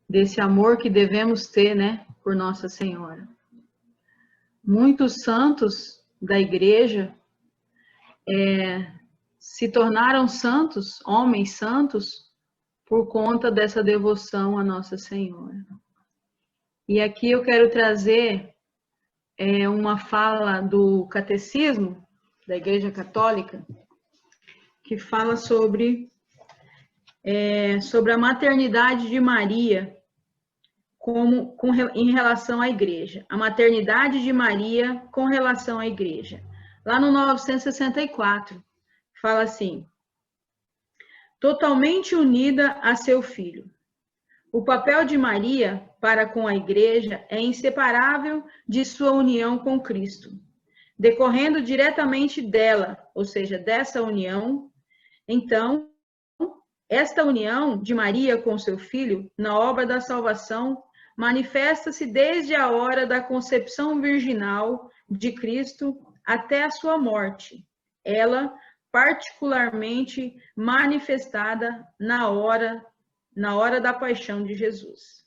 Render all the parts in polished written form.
desse amor que devemos ter, né, por Nossa Senhora. Muitos santos da igreja se tornaram santos, homens santos, por conta dessa devoção a Nossa Senhora. E aqui eu quero trazer uma fala do Catecismo da Igreja Católica, que fala sobre a maternidade de Maria em relação à Igreja. A maternidade de Maria com relação à Igreja. Lá no 964, fala assim: totalmente unida a seu filho. O papel de Maria para com a Igreja é inseparável de sua união com Cristo, decorrendo diretamente dela, ou seja, dessa união. Então, esta união de Maria com seu filho na obra da salvação manifesta-se desde a hora da concepção virginal de Cristo até a sua morte. Ela particularmente manifestada na hora da paixão de Jesus.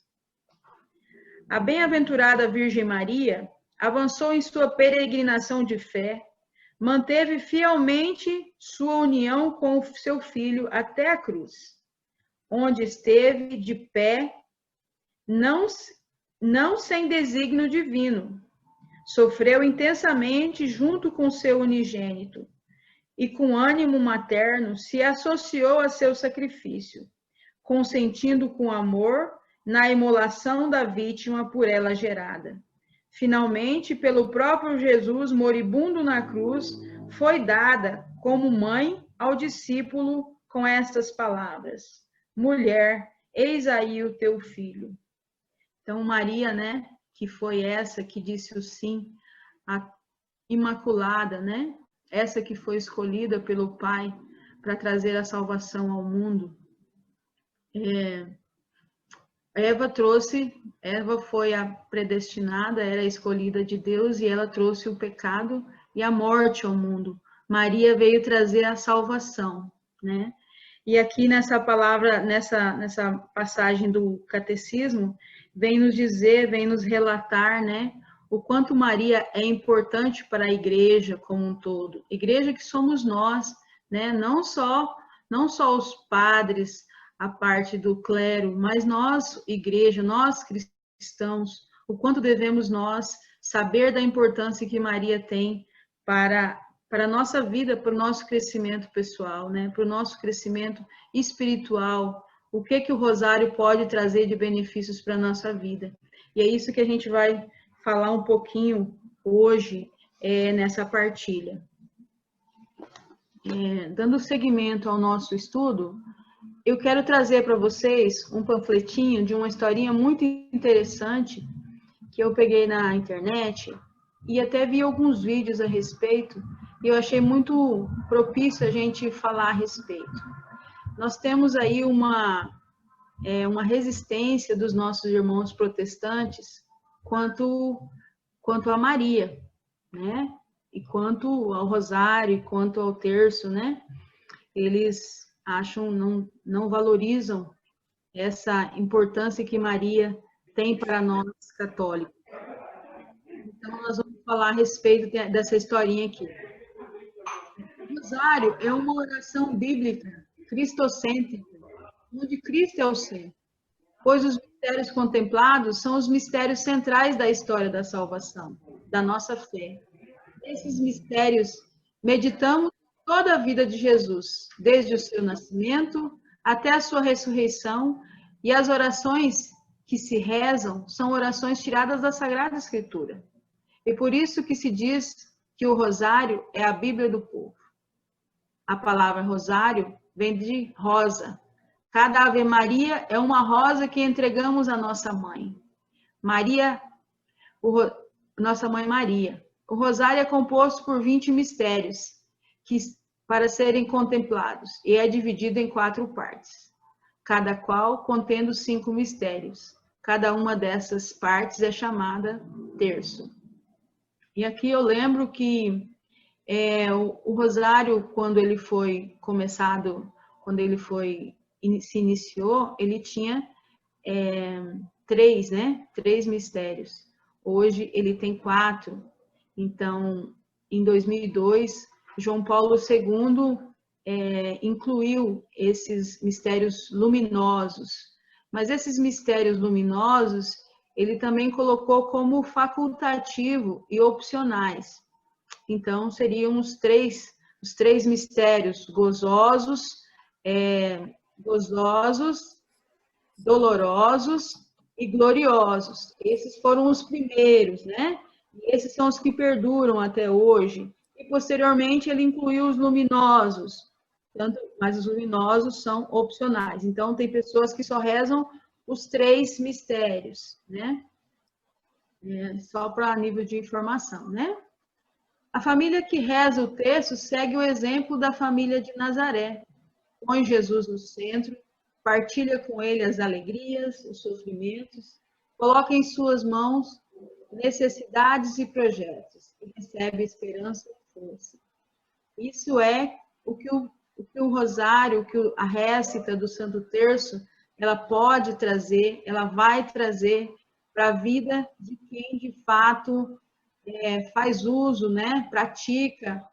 A bem-aventurada Virgem Maria avançou em sua peregrinação de fé, manteve fielmente sua união com seu filho até a cruz, onde esteve de pé, não sem desígnio divino. Sofreu intensamente junto com seu unigênito e com ânimo materno se associou a seu sacrifício, consentindo com amor na imolação da vítima por ela gerada. Finalmente, pelo próprio Jesus moribundo na cruz, foi dada como mãe ao discípulo com estas palavras: mulher, eis aí o teu filho. Então, Maria, né, que foi essa que disse o sim, a imaculada, né, essa que foi escolhida pelo Pai para trazer a salvação ao mundo. Eva foi a predestinada, era a escolhida de Deus, e ela trouxe o pecado e a morte ao mundo. Maria veio trazer a salvação, né? E aqui nessa palavra, nessa passagem do Catecismo, vem nos dizer, vem nos relatar, né, o quanto Maria é importante para a igreja como um todo. Igreja que somos nós, né? Não só os padres, a parte do clero, mas nós, igreja, nós cristãos, o quanto devemos nós saber da importância que Maria tem para a nossa vida, para o nosso crescimento pessoal, né? Para o nosso crescimento espiritual, o que o rosário pode trazer de benefícios para a nossa vida. E é isso que a gente vai falar um pouquinho hoje nessa partilha. Dando seguimento ao nosso estudo, eu quero trazer para vocês um panfletinho de uma historinha muito interessante que eu peguei na internet e até vi alguns vídeos a respeito e eu achei muito propício a gente falar a respeito. Nós temos aí uma resistência dos nossos irmãos protestantes quanto a Maria, né? E quanto ao rosário, e quanto ao terço, né? Eles acham, não valorizam essa importância que Maria tem para nós católicos. Então, nós vamos falar a respeito dessa historinha aqui. O rosário é uma oração bíblica, cristocêntrica, onde Cristo é o centro, pois os mistérios contemplados são os mistérios centrais da história da salvação, da nossa fé. Esses mistérios meditamos toda a vida de Jesus, desde o seu nascimento até a sua ressurreição, e as orações que se rezam são orações tiradas da Sagrada Escritura. E por isso que se diz que o rosário é a Bíblia do povo. A palavra rosário vem de rosa. Cada Ave Maria é uma rosa que entregamos à nossa mãe. Nossa mãe Maria. O rosário é composto por 20 mistérios para serem contemplados e é dividido em 4 partes, cada qual contendo 5 mistérios. Cada uma dessas partes é chamada terço. E aqui eu lembro que o rosário, quando ele foi começado, quando ele foi se iniciou, ele tinha 3, né? 3 mistérios. Hoje ele tem 4. Então, em 2002, João Paulo II incluiu esses mistérios luminosos. Mas esses mistérios luminosos, ele também colocou como facultativo e opcionais. Então, seriam os três mistérios: gozosos, dolorosos e gloriosos. Esses foram os primeiros, né? E esses são os que perduram até hoje. E, posteriormente, ele incluiu os luminosos, mas os luminosos são opcionais. Então, tem pessoas que só rezam os 3 mistérios, né? Só para nível de informação, né? A família que reza o terço segue o exemplo da família de Nazaré. Põe Jesus no centro, partilha com ele as alegrias, os sofrimentos, coloca em suas mãos necessidades e projetos e recebe esperança e força. Isso é o que o rosário, o que a récita do Santo Terço, ela pode trazer, ela vai trazer para a vida de quem de fato faz uso, né, pratica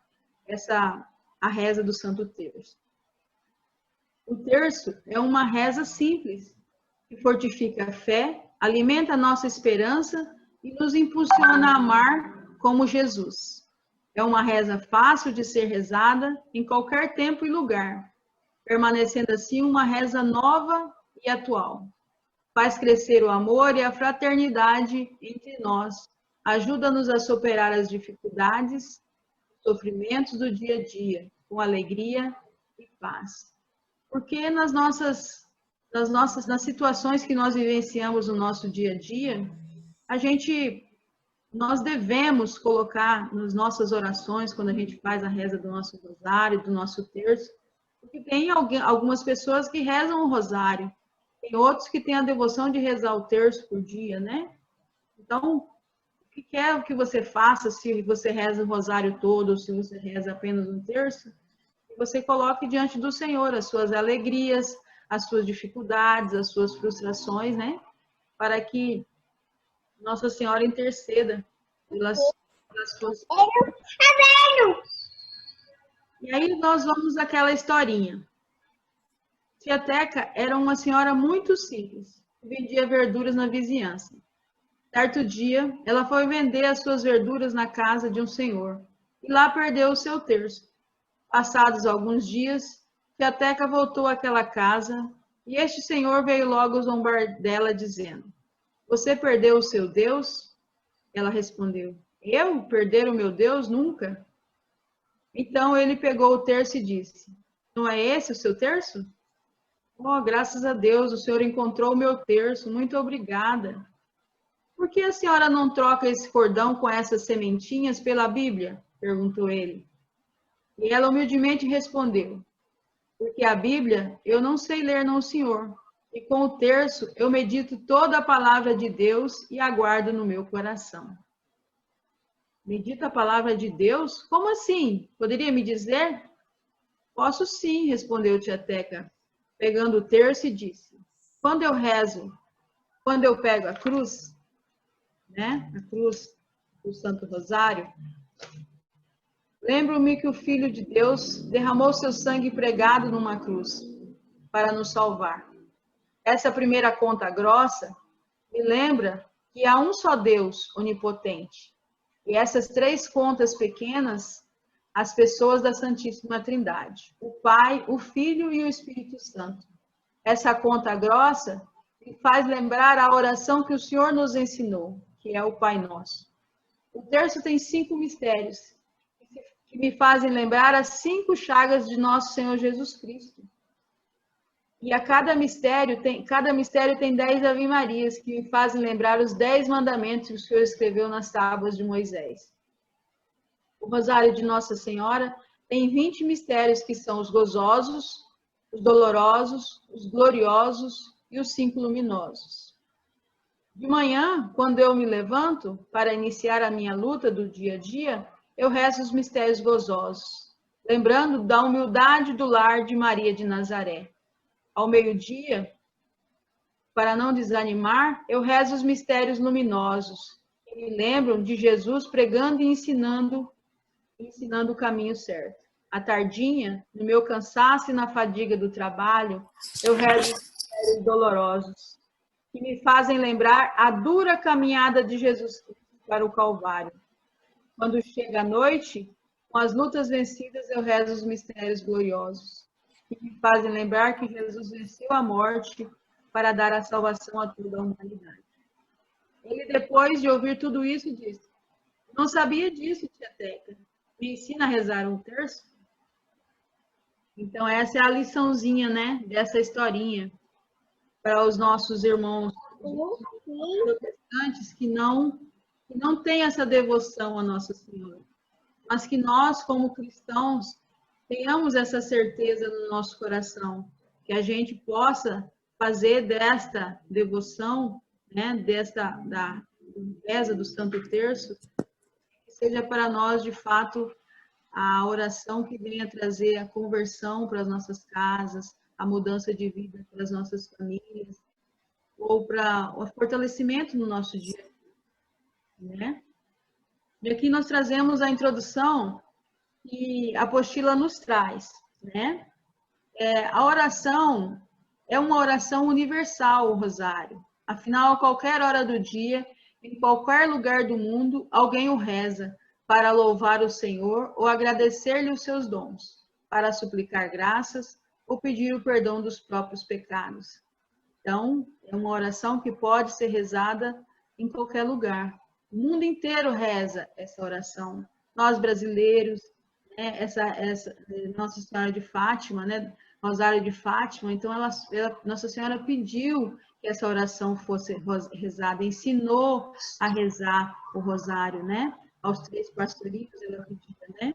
a reza do Santo Terço. O terço é uma reza simples, que fortifica a fé, alimenta a nossa esperança e nos impulsiona a amar como Jesus. É uma reza fácil de ser rezada em qualquer tempo e lugar, permanecendo assim uma reza nova e atual. Faz crescer o amor e a fraternidade entre nós, ajuda-nos a superar as dificuldades, sofrimentos do dia a dia, com alegria e paz. Porque nas situações que nós vivenciamos no nosso dia a dia, nós devemos colocar nas nossas orações, quando a gente faz a reza do nosso rosário, do nosso terço, porque tem algumas pessoas que rezam o rosário, tem outros que têm a devoção de rezar o terço por dia, né? Então, o que quer que você faça, se você reza o rosário todo, ou se você reza apenas um terço, que você coloque diante do Senhor as suas alegrias, as suas dificuldades, as suas frustrações, né? Para que Nossa Senhora interceda pelas suas... E aí nós vamos àquela historinha. Tia Teca era uma senhora muito simples, que vendia verduras na vizinhança. Certo dia, ela foi vender as suas verduras na casa de um senhor e lá perdeu o seu terço. Passados alguns dias, Tia Teca voltou àquela casa e este senhor veio logo zombar dela, dizendo: "Você perdeu o seu Deus?" Ela respondeu: "Eu? Perder o meu Deus? Nunca." Então ele pegou o terço e disse: "Não é esse o seu terço?" "Oh, graças a Deus, o senhor encontrou o meu terço. Muito obrigada." "Por que a senhora não troca esse cordão com essas sementinhas pela Bíblia?" perguntou ele. E ela humildemente respondeu: "Porque a Bíblia eu não sei ler, não, senhor. E com o terço eu medito toda a palavra de Deus e aguardo no meu coração." "Medita a palavra de Deus? Como assim? Poderia me dizer?" "Posso sim", respondeu Tia Teca, pegando o terço e disse: quando eu pego a cruz, né, a cruz do Santo Rosário, lembro-me que o Filho de Deus derramou seu sangue pregado numa cruz para nos salvar. Essa primeira conta grossa me lembra que há um só Deus onipotente. E essas 3 contas pequenas, as pessoas da Santíssima Trindade, o Pai, o Filho e o Espírito Santo. Essa conta grossa me faz lembrar a oração que o Senhor nos ensinou, que é o Pai Nosso. O terço tem 5 mistérios, que me fazem lembrar as 5 chagas de nosso Senhor Jesus Cristo. E cada mistério tem 10 Ave-Marias, que me fazem lembrar os 10 mandamentos que o Senhor escreveu nas tábuas de Moisés. O Rosário de Nossa Senhora tem 20 mistérios, que são os gozosos, os dolorosos, os gloriosos e os 5 luminosos. De manhã, quando eu me levanto para iniciar a minha luta do dia a dia, eu rezo os mistérios gozosos, lembrando da humildade do lar de Maria de Nazaré. ao meio-dia, para não desanimar, eu rezo os mistérios luminosos, que me lembram de Jesus pregando e ensinando o caminho certo. À tardinha, no meu cansaço e na fadiga do trabalho, eu rezo os mistérios dolorosos, que me fazem lembrar a dura caminhada de Jesus Cristo para o Calvário. Quando chega a noite, com as lutas vencidas, eu rezo os mistérios gloriosos, que me fazem lembrar que Jesus venceu a morte para dar a salvação a toda a humanidade. Ele, depois de ouvir tudo isso, disse: não sabia disso, tia Teca. Me ensina a rezar um terço? Então, essa é a liçãozinha, né, dessa historinha para os nossos irmãos protestantes que não têm essa devoção a Nossa Senhora, mas que nós, como cristãos, tenhamos essa certeza no nosso coração, que a gente possa fazer desta devoção, né, da reza do Santo Terço, que seja para nós, de fato, a oração que venha trazer a conversão para as nossas casas, a mudança de vida para as nossas famílias, ou para o fortalecimento no nosso dia, né? E aqui nós trazemos a introdução que a apostila nos traz, né? A oração é uma oração universal, o rosário. Afinal, a qualquer hora do dia, em qualquer lugar do mundo, alguém o reza para louvar o Senhor ou agradecer-lhe os seus dons, para suplicar graças ou pedir o perdão dos próprios pecados. Então, é uma oração que pode ser rezada em qualquer lugar. O mundo inteiro reza essa oração. Nós brasileiros, né, essa Nossa Senhora de Fátima, né, Rosário de Fátima, então Nossa Senhora pediu que essa oração fosse rezada, ensinou a rezar o rosário, né? Aos 3 pastorinhos ela pedia, né?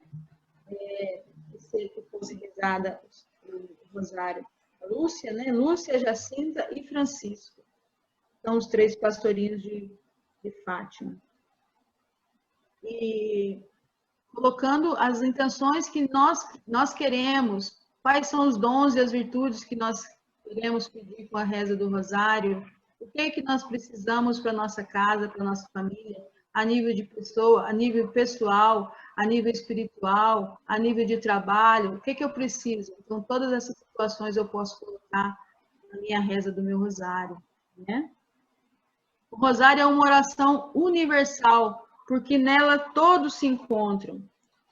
Que fosse rezada o rosário. Lúcia, né? Lúcia, Jacinta e Francisco. São os 3 pastorinhos de Fátima. E colocando as intenções que nós queremos, quais são os dons e as virtudes que nós queremos pedir com a reza do rosário, o que é que nós precisamos para nossa casa, para nossa família, a nível de pessoa, a nível pessoal, a nível espiritual, a nível de trabalho, o que é que eu preciso? Então, todas essas situações eu posso colocar na minha reza do meu rosário, né? O rosário é uma oração universal, porque nela todos se encontram.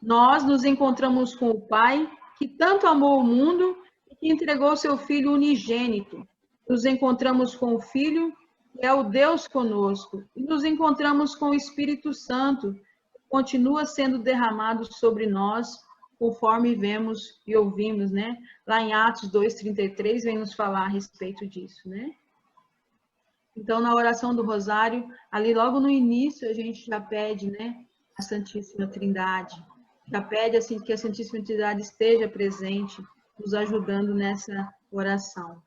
Nós nos encontramos com o Pai, que tanto amou o mundo e que entregou seu Filho unigênito. Nos encontramos com o Filho, que é o Deus conosco, e nos encontramos com o Espírito Santo, que continua sendo derramado sobre nós, conforme vemos e ouvimos, né? Lá em Atos 2:33 vem nos falar a respeito disso, né? Então, na oração do Rosário, ali logo no início, a gente já pede, né, a Santíssima Trindade, já pede assim que a Santíssima Trindade esteja presente, nos ajudando nessa oração.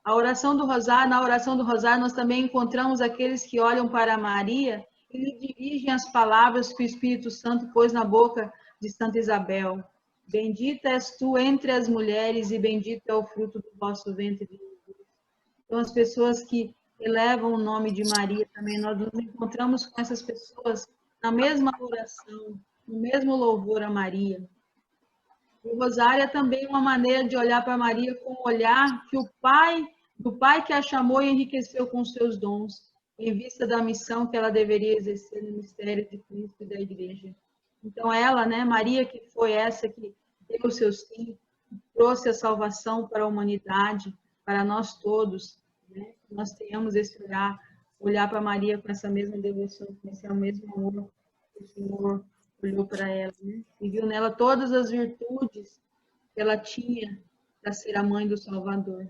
A oração do Rosário, na oração do Rosário, nós também encontramos aqueles que olham para Maria e lhe dirigem as palavras que o Espírito Santo pôs na boca de Santa Isabel. Bendita és tu entre as mulheres e bendito é o fruto do vosso ventre, Jesus. Então, as pessoas que elevam o nome de Maria também, nós nos encontramos com essas pessoas na mesma oração, no mesmo louvor a Maria. O rosário é também uma maneira de olhar para Maria com o olhar que do Pai que a chamou e enriqueceu com seus dons, em vista da missão que ela deveria exercer no mistério de Cristo e da Igreja. Então ela, né, Maria, que foi essa que deu o seu sim, trouxe a salvação para a humanidade, para nós todos, né? Nós tenhamos esse olhar para Maria com essa mesma devoção, com esse mesmo amor que o Senhor olhou para ela, né? E viu nela todas as virtudes que ela tinha para ser a mãe do Salvador.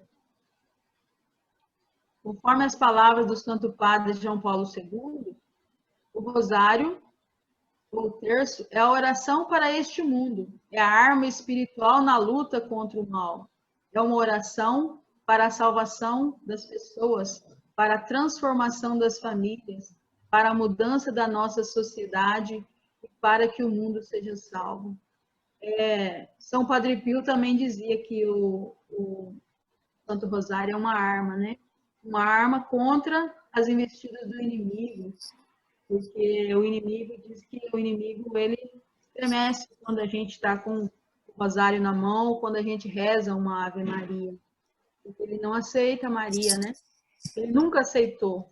Conforme as palavras do Santo Padre João Paulo II, o rosário, ou terço, é a oração para este mundo, é a arma espiritual na luta contra o mal. É uma oração para a salvação das pessoas, para a transformação das famílias, para a mudança da nossa sociedade e para que o mundo seja salvo. São Padre Pio também dizia que Santo Rosário é uma arma, né? Uma arma contra as investidas do inimigo, porque o inimigo diz que o inimigo, ele estremece quando a gente está com o rosário na mão, quando a gente reza uma Ave Maria, porque ele não aceita Maria, né? Ele nunca aceitou.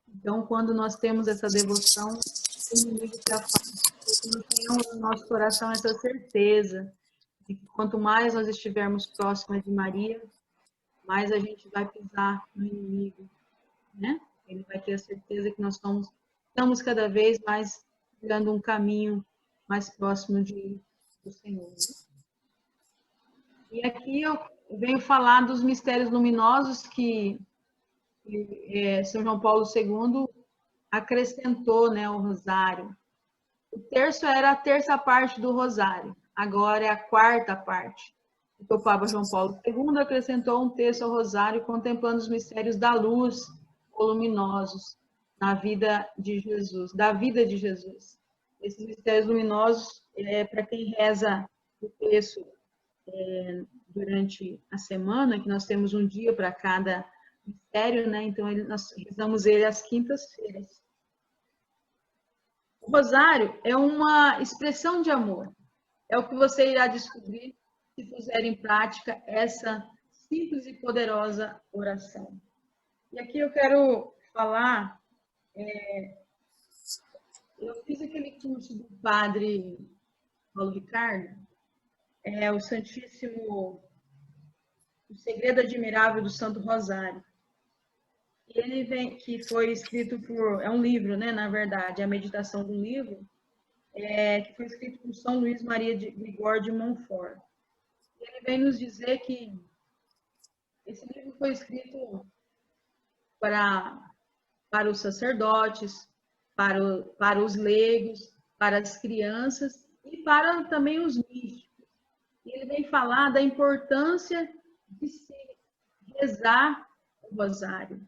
Então, quando nós temos essa devoção, o inimigo se afasta, porque nós tenhamos no nosso coração essa certeza de que quanto mais nós estivermos próximas de Maria, mais a gente vai pisar no inimigo, né? Ele vai ter a certeza que nós estamos cada vez mais dando um caminho mais próximo do Senhor. E aqui eu venho falar dos mistérios luminosos que São João Paulo II acrescentou, né, o rosário. O terço era a terça parte do rosário, agora é a quarta parte. O Papa João Paulo II acrescentou um terço ao rosário, contemplando os mistérios da luz, luminosos, na vida de Jesus, da vida de Jesus. Esses mistérios luminosos, para quem reza o terço durante a semana, que nós temos um dia para cada mistério, né? Então nós rezamos ele às quintas-feiras. O rosário é uma expressão de amor. É o que você irá descobrir se puser em prática essa simples e poderosa oração. E aqui eu quero falar, eu fiz aquele curso do padre Paulo Ricardo, o Santíssimo, o Segredo Admirável do Santo Rosário. E ele vem, que foi escrito por, é um livro, né, na verdade, é a meditação do livro, que foi escrito por São Luís Maria de Grigor de Montfort. E ele vem nos dizer que esse livro foi escrito para os sacerdotes, para os leigos, para as crianças e para também os místicos. E ele vem falar da importância de se rezar o rosário.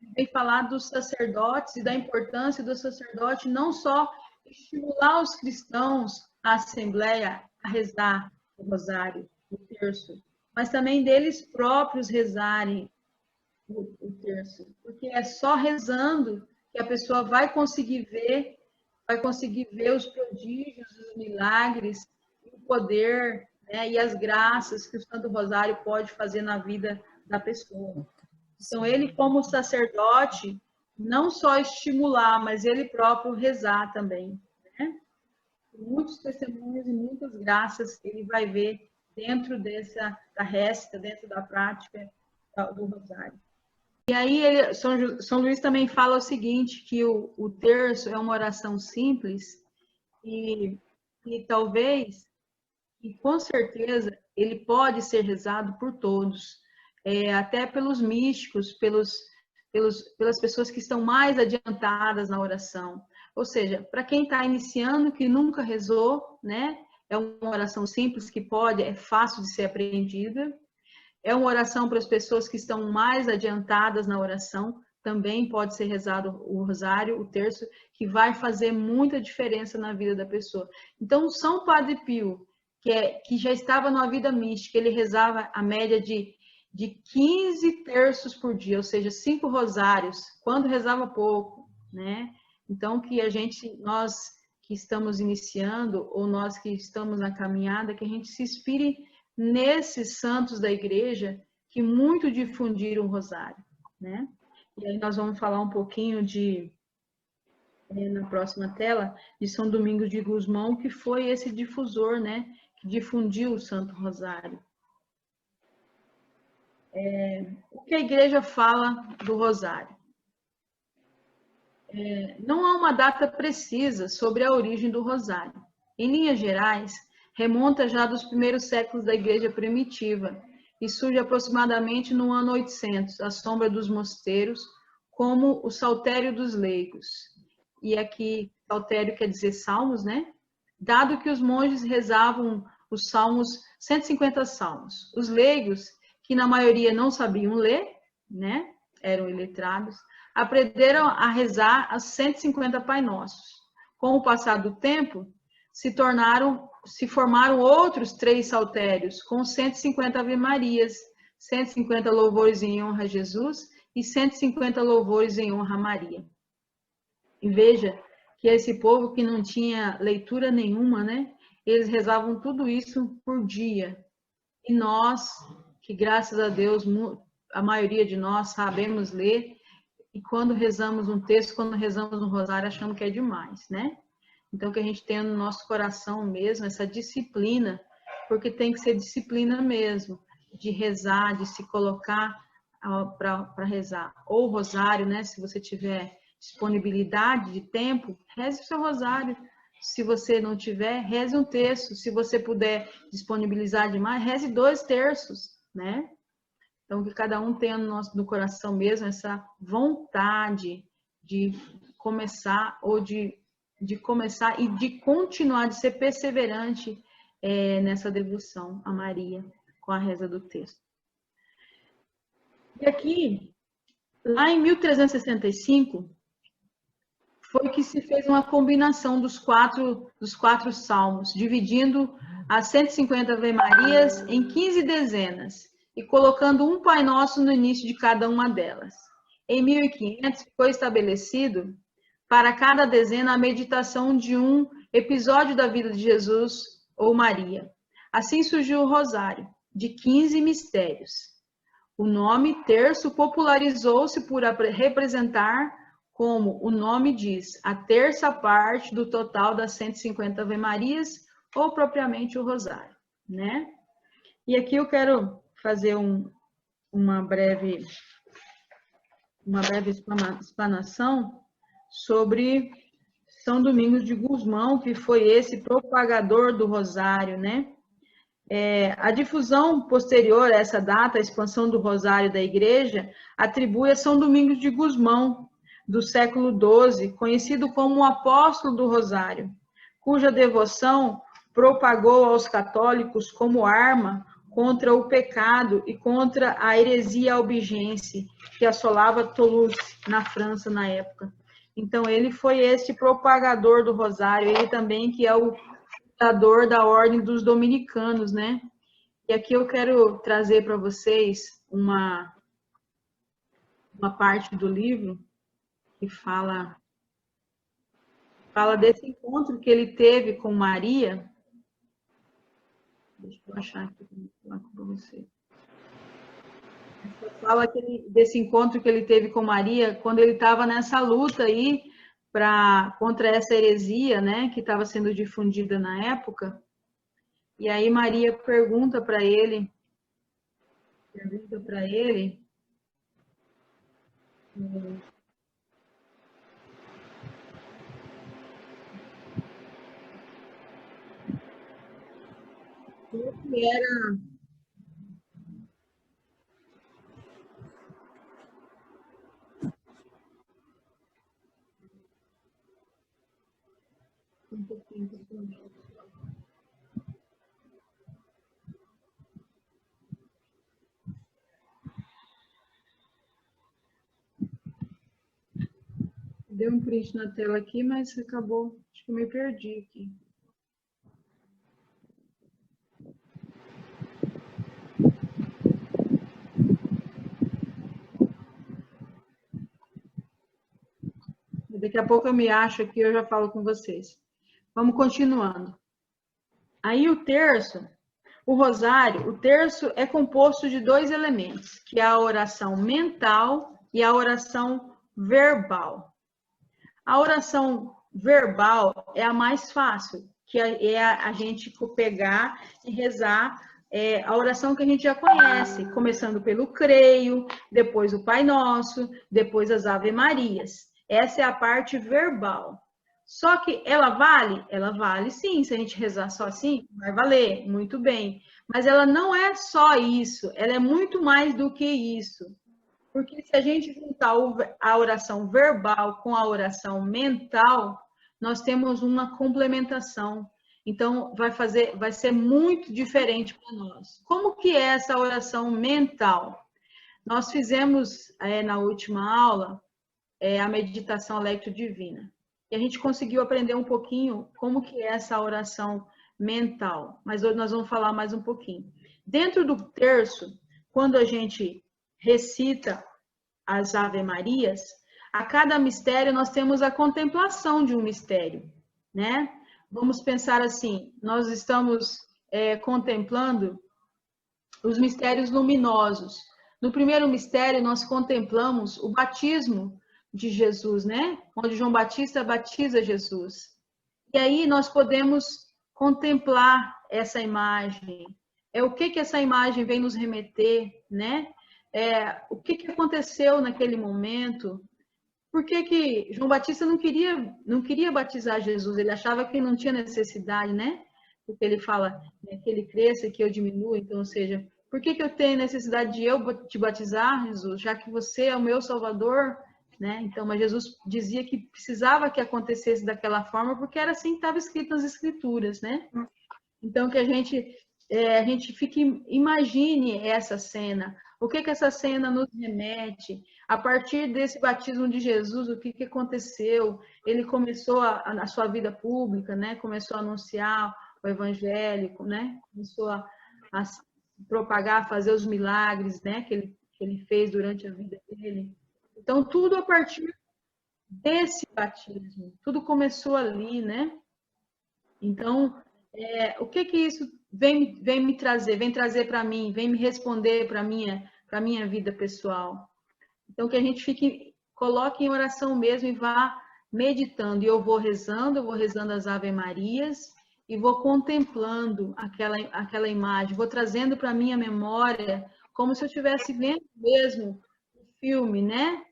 Ele vem falar dos sacerdotes e da importância do sacerdote não só estimular os cristãos, a assembleia, a rezar o rosário, o terço, mas também deles próprios rezarem o terço, porque é só rezando que a pessoa vai conseguir ver os prodígios, os milagres, o poder, né, e as graças que o Santo Rosário pode fazer na vida da pessoa. Então, ele, como sacerdote, não só estimular, mas ele próprio rezar também, né? Muitos testemunhos e muitas graças ele vai ver dentro da resta, dentro da prática do rosário. E aí, São Luís também fala o seguinte, que o terço é uma oração simples e talvez, e com certeza, ele pode ser rezado por todos, até pelos místicos, pelas pessoas que estão mais adiantadas na oração. Ou seja, para quem está iniciando, que nunca rezou, né? É uma oração simples que é fácil de ser aprendida. É uma oração para as pessoas que estão mais adiantadas na oração, também pode ser rezado o rosário, o terço, que vai fazer muita diferença na vida da pessoa. Então, São Padre Pio, que já estava numa vida mística, ele rezava a média de 15 terços por dia, ou seja, 5 rosários, quando rezava pouco, né? Então, nós que estamos iniciando, ou nós que estamos na caminhada, que a gente se inspire nesses santos da igreja que muito difundiram o rosário, né? E aí nós vamos falar um pouquinho na próxima tela, de São Domingos de Gusmão, que foi esse difusor, né? Que difundiu o Santo Rosário. O que a igreja fala do rosário? Não há uma data precisa sobre a origem do rosário. Em linhas gerais, remonta já dos primeiros séculos da igreja primitiva e surge aproximadamente no ano 800, à sombra dos mosteiros, como o saltério dos leigos. E aqui, saltério quer dizer salmos, né? Dado que os monges rezavam os salmos, 150 salmos. Os leigos, que na maioria não sabiam ler, né? Eram iletrados, aprenderam a rezar as 150 Pai Nossos. Com o passar do tempo, se formaram outros 3 saltérios, com 150 Ave Marias, 150 louvores em honra a Jesus e 150 louvores em honra a Maria. E veja que esse povo que não tinha leitura nenhuma, né? Eles rezavam tudo isso por dia. E nós, que graças a Deus, a maioria de nós sabemos ler, e quando rezamos um texto, quando rezamos um rosário, achamos que é demais, né? Então, que a gente tenha no nosso coração mesmo essa disciplina, porque tem que ser disciplina mesmo, de rezar, de se colocar para rezar. Ou rosário, né? Se você tiver disponibilidade de tempo, reze o seu rosário. Se você não tiver, reze um terço. Se você puder disponibilizar demais, reze 2 terços, né? Então, que cada um tenha no coração mesmo essa vontade de começar ou de começar e de continuar, de ser perseverante nessa devoção a Maria com a reza do texto. E aqui, lá em 1365, foi que se fez uma combinação dos quatro salmos, dividindo as 150 Ave-Marias em 15 dezenas e colocando um Pai Nosso no início de cada uma delas. Em 1500 foi estabelecido para cada dezena a meditação de um episódio da vida de Jesus ou Maria. Assim surgiu o Rosário, de 15 mistérios. O nome terço popularizou-se por representar, como o nome diz, a terça parte do total das 150 Ave-Marias, ou propriamente o Rosário, né? E aqui eu quero fazer uma breve explanação sobre São Domingos de Gusmão, que foi esse propagador do Rosário, né? A difusão posterior a essa data, a expansão do Rosário da Igreja, atribui a São Domingos de Gusmão, do século XII, conhecido como o apóstolo do Rosário, cuja devoção propagou aos católicos como arma contra o pecado e contra a heresia albigense que assolava Toulouse, na França, na época. Então, ele foi este propagador do Rosário, ele também que é o fundador da Ordem dos Dominicanos, né? E aqui eu quero trazer para vocês uma parte do livro que fala desse encontro que ele teve com Maria. Deixa eu achar aqui para você. Fala desse encontro que ele teve com Maria quando ele estava nessa luta aí contra essa heresia, né, que estava sendo difundida na época. E aí Maria pergunta para ele o que era um pouquinho. Deu um print na tela aqui, mas acabou. Acho que eu me perdi aqui. Daqui a pouco eu me acho aqui, eu já falo com vocês. Vamos continuando. Aí o terço, o rosário, o terço é composto de 2 elementos, que é a oração mental e a oração verbal. A oração verbal é a mais fácil, que é a gente pegar e rezar a oração que a gente já conhece, começando pelo creio, depois o Pai Nosso, depois as Ave Marias. Essa é a parte verbal. Só que ela vale? Ela vale sim, se a gente rezar só assim, vai valer, muito bem. Mas ela não é só isso, ela é muito mais do que isso. Porque se a gente juntar a oração verbal com a oração mental, nós temos uma complementação. Então, vai ser muito diferente para nós. Como que é essa oração mental? Nós fizemos na última aula a meditação Lectio Divina. E a gente conseguiu aprender um pouquinho como que é essa oração mental. Mas hoje nós vamos falar mais um pouquinho. Dentro do terço, quando a gente recita as Ave Marias, a cada mistério nós temos a contemplação de um mistério, né? Vamos pensar assim, nós estamos contemplando os mistérios luminosos. No primeiro mistério, nós contemplamos o batismo de Jesus, né? Onde João Batista batiza Jesus. E aí nós podemos contemplar essa imagem. O que essa imagem vem nos remeter, né? O que aconteceu naquele momento? Por que João Batista não queria batizar Jesus? Ele achava que não tinha necessidade, né? Porque ele fala, né, que ele cresça e que eu diminua. Então, ou seja, por que eu tenho necessidade de eu te batizar, Jesus? Já que você é o meu Salvador, né? Então, mas Jesus dizia que precisava que acontecesse daquela forma, porque era assim que estava escrito nas Escrituras, né? Então, que a gente imagine essa cena. O que essa cena nos remete? A partir desse batismo de Jesus, o que aconteceu? Ele começou a sua vida pública, né? Começou a anunciar o evangelho, né? Começou a propagar, a fazer os milagres, né? Que ele fez durante a vida dele. Então, tudo a partir desse batismo. Tudo começou ali, né? Então, o que isso vem me trazer? Vem trazer para mim, vem me responder para minha vida pessoal. Então, que a gente coloque em oração mesmo e vá meditando. E eu vou rezando as Ave Marias e vou contemplando aquela imagem, vou trazendo para minha memória como se eu estivesse vendo mesmo o filme, né?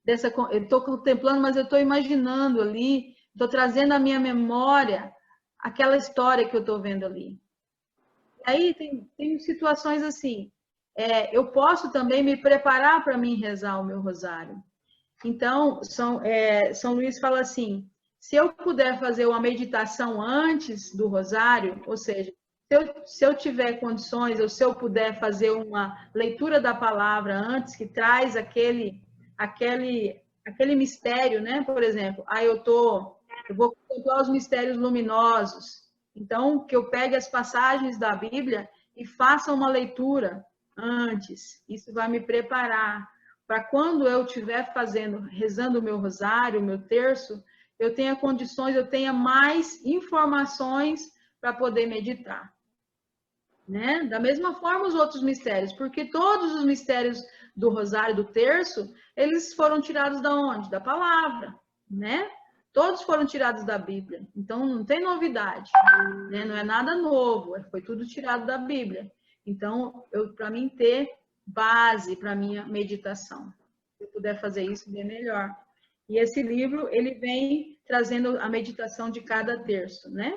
Eu estou contemplando, mas eu estou imaginando ali, estou trazendo à minha memória aquela história que eu estou vendo ali. Aí tem situações assim, eu posso também me preparar para mim rezar o meu rosário. Então, São Luís fala assim, se eu puder fazer uma meditação antes do rosário, ou seja, se eu tiver condições, ou se eu puder fazer uma leitura da palavra antes, que traz aquele mistério, né? Por exemplo, eu vou contemplar os mistérios luminosos. Então, que eu pegue as passagens da Bíblia e faça uma leitura antes. Isso vai me preparar para quando eu estiver rezando o meu rosário, o meu terço, eu tenha condições, eu tenha mais informações para poder meditar. Né? Da mesma forma os outros mistérios, porque todos os mistérios do rosário, do terço, eles foram tirados da onde? Da palavra, né? Todos foram tirados da Bíblia. Então, não tem novidade, né? Não é nada novo, foi tudo tirado da Bíblia. Então, para mim ter base para minha meditação. Se eu puder fazer isso, bem melhor. E esse livro, ele vem trazendo a meditação de cada terço, né?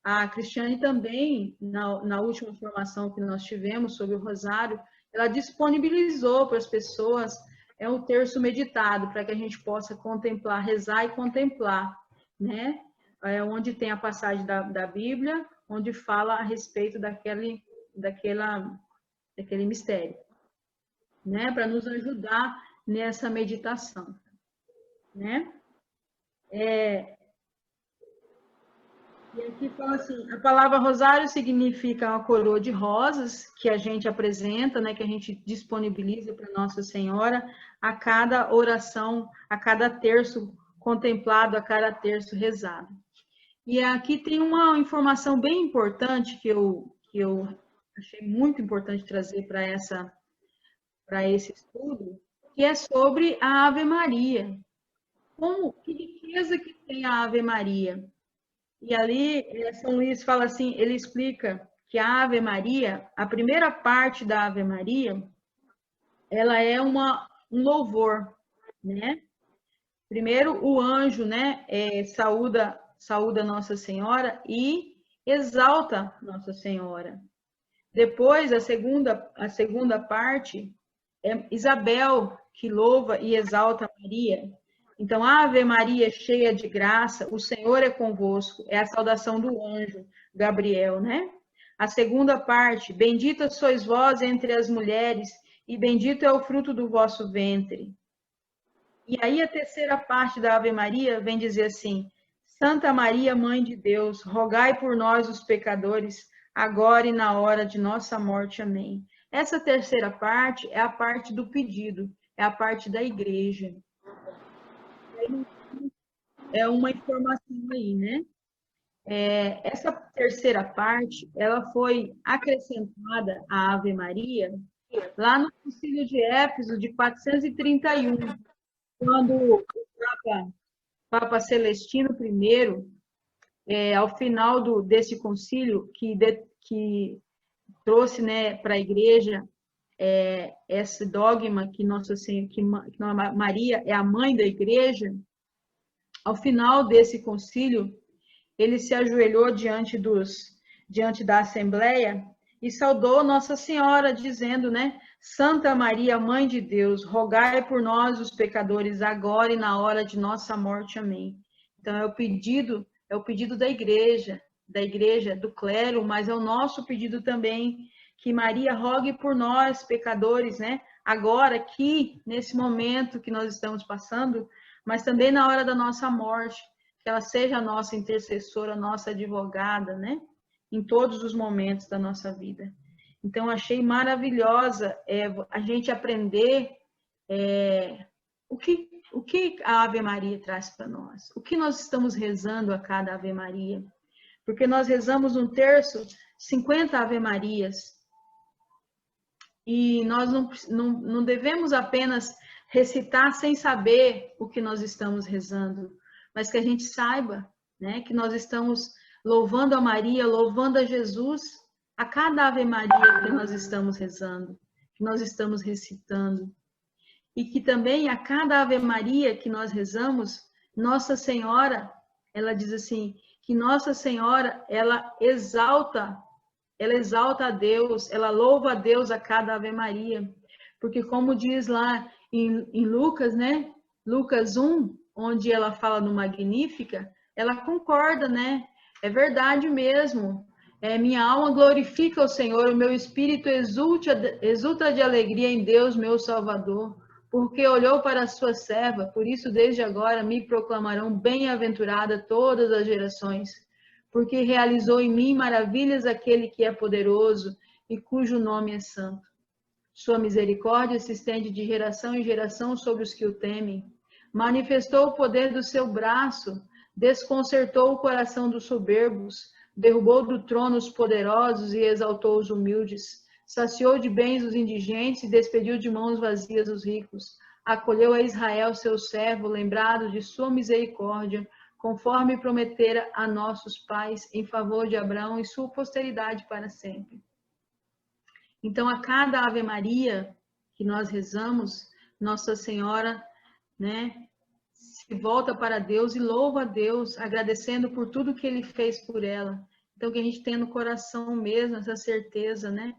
A Cristiane também, na última formação que nós tivemos sobre o rosário, ela disponibilizou para as pessoas o terço meditado, para que a gente possa contemplar, rezar e contemplar, né? Onde tem a passagem da Bíblia, onde fala a respeito daquele mistério, né? Para nos ajudar nessa meditação, né? E aqui fala assim, a palavra rosário significa uma coroa de rosas que a gente apresenta, né, que a gente disponibiliza para Nossa Senhora a cada oração, a cada terço contemplado, a cada terço rezado. E aqui tem uma informação bem importante que eu achei muito importante trazer para esse estudo, que é sobre a Ave Maria. Que riqueza que tem a Ave Maria? E ali, São Luís fala assim, ele explica que a Ave Maria, a primeira parte da Ave Maria, ela é um louvor, né? Primeiro, o anjo, né, saúda Nossa Senhora e exalta Nossa Senhora. Depois, a segunda parte é Isabel, que louva e exalta Maria. Então, Ave Maria, cheia de graça, o Senhor é convosco. É a saudação do anjo Gabriel, né? A segunda parte, bendita sois vós entre as mulheres, e bendito é o fruto do vosso ventre. E aí a terceira parte da Ave Maria vem dizer assim, Santa Maria, Mãe de Deus, rogai por nós os pecadores, agora e na hora de nossa morte. Amém. Essa terceira parte é a parte do pedido, é a parte da igreja. É uma informação aí, né? Essa terceira parte, ela foi acrescentada à Ave Maria lá no Concílio de Éfeso de 431, quando o Papa Celestino I, ao final desse concílio, que trouxe, né, para a Igreja esse dogma que Nossa Senhora, que Maria é a mãe da Igreja, ao final desse concílio, ele se ajoelhou diante da Assembleia e saudou Nossa Senhora, dizendo, né? Santa Maria, Mãe de Deus, rogai por nós, os pecadores, agora e na hora de nossa morte. Amém. Então, é o pedido da igreja, do clero, mas é o nosso pedido também, que Maria rogue por nós, pecadores, né? Agora, aqui, nesse momento que nós estamos passando, mas também na hora da nossa morte, que ela seja a nossa intercessora, a nossa advogada, né? Em todos os momentos da nossa vida. Então, achei maravilhosa a gente aprender o que a Ave Maria traz para nós, o que nós estamos rezando a cada Ave Maria. Porque nós rezamos um terço, 50 Ave Marias, e nós não devemos apenas recitar sem saber o que nós estamos rezando, mas que a gente saiba, né, que nós estamos louvando a Maria, louvando a Jesus, a cada Ave Maria que nós estamos rezando, que nós estamos recitando. E que também a cada Ave Maria que nós rezamos, Nossa Senhora, ela diz assim, que Nossa Senhora, ela exalta a Deus, ela louva a Deus a cada Ave Maria. Porque como diz lá em Lucas, né? Lucas 1, onde ela fala no Magnífica, ela concorda, né? É verdade mesmo. Minha alma glorifica o Senhor, o meu espírito exulta de alegria em Deus, meu Salvador, porque olhou para a sua serva, por isso desde agora me proclamarão bem-aventurada todas as gerações, porque realizou em mim maravilhas aquele que é poderoso e cujo nome é santo. Sua misericórdia se estende de geração em geração sobre os que o temem. Manifestou o poder do seu braço, desconcertou o coração dos soberbos, derrubou do trono os poderosos e exaltou os humildes. Saciou de bens os indigentes e despediu de mãos vazias os ricos. Acolheu a Israel, seu servo, lembrado de sua misericórdia, conforme prometera a nossos pais, em favor de Abraão e sua posteridade para sempre. Então, a cada Ave Maria que nós rezamos, Nossa Senhora, né, se volta para Deus e louva a Deus, agradecendo por tudo que Ele fez por ela. Então, que a gente tenha no coração mesmo essa certeza, né?